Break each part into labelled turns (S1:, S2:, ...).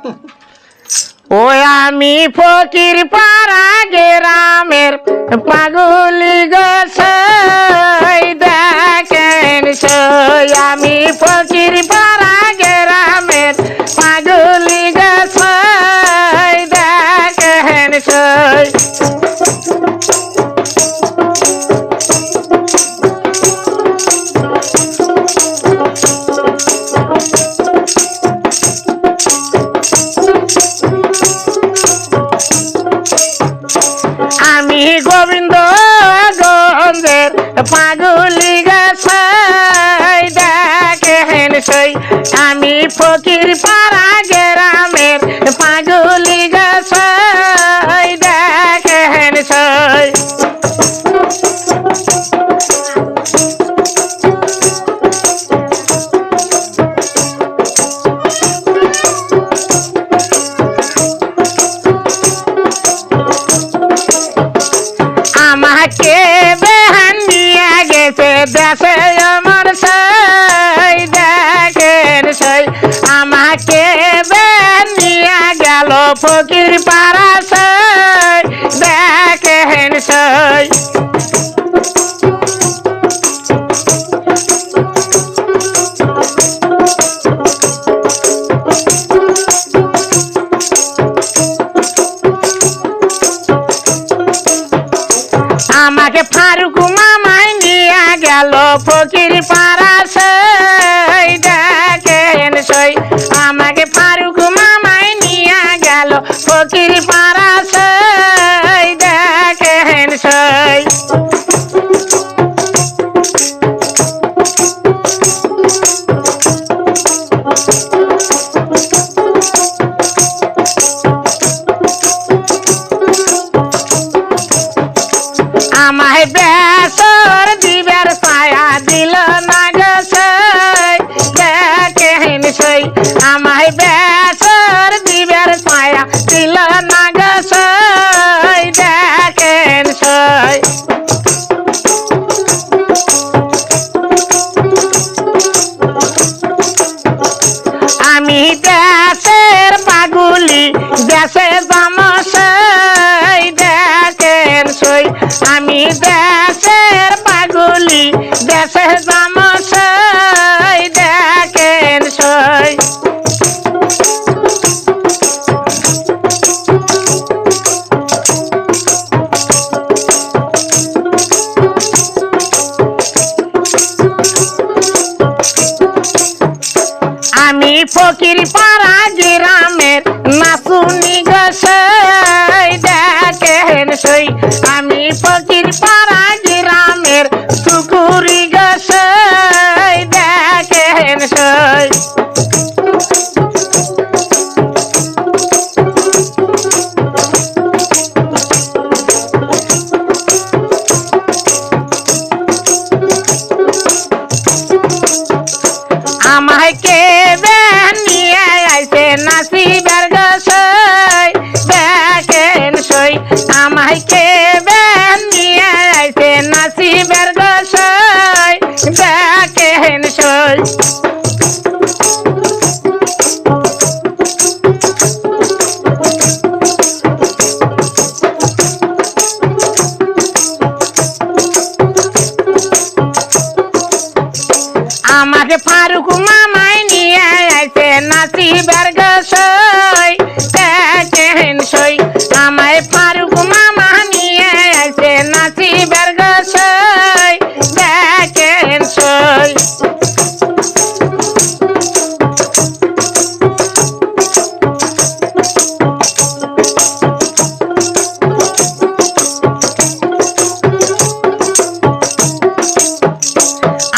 S1: ও আমি ফকির পাড়া গ্রামের পাগলি গোসাই দেখেন সই আমি ফকির পাড়া গ্রামের পাগলি গোসাই দেখেন সই আমি গোবিন্দ গঞ্জের পাগলি গোসাই দেখেন সই আমি ফকির পাড়া গ্রামের পাগলি গোসাই দেখেন সই আমাকে বেহান নিয়ে গেছে দেশে আমার সই দেখেন সই আমাকে বেহান নিয়ে গেল ফকির পাড়া সই দেখেন সই আমাকে ফারুক মামাই নিয়ে গেল ফকির পাড়া সই দেখেন সই আমাকে ফারুক মামাই নিয়ে গেল ফকির পাড়া সই দেখেন সই আমায় বেসর দিবের ছায়া দিল না গো সই দেখেন সই আমায় বেসর দিবের ছায়া দিল না গো সই দেখেন সই আমি দেশের পাগুলি দেশে জামসই দেখেন সই আমি দেশের পাগুলি দেশে জামসই দেখেন সই আমি ফকির পাড়া গ্রামের নাচুনি গোসাই দেখেন সই আমি ফকির পাড়া গ্রামের সুকুরি গোসাই দেখেন সই আমায় কে নিয়ে আইছে নাচিবার গোসাই দেখেন সই আমায় কে নিয়ে আইছে নাচিবার গোসাই দেখেন সই আমাকে ফারুক মামাই নিয়ে আইছে নাচিবার গোসাই দেখেন সই আমায় ফারুক মামা নিয়ে আইছে নাচিবার গোসাই দেখেন সই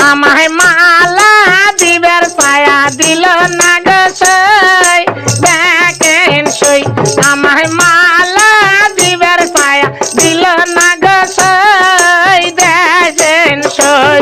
S1: আমায় মালা দিবের ছায়া দিল না গোসাই দেখেন সই আমায় মালা দিবের ছায়া দিল না গোসাই দেখেন সই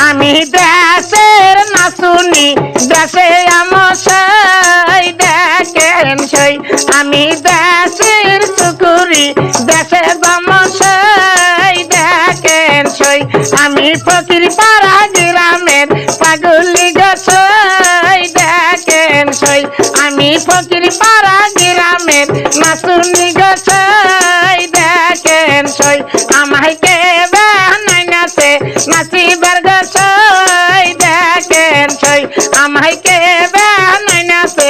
S1: আমি দেশের নাচুনি দেশে আমার সই দেখেন সই আমি দেশের সুকুরি দেশে জামসই দেখেন সই আমি আমি ফকির পাড়া গ্রামের পাগলি গছই দেখেন সই আমি ফকির পাড়া গ্রামের নাচুনি গছই দেখেন সই আমায় কে বানাই নাচে নাচিবার গছই দেখেন সই আমায় কে বানাই নাচে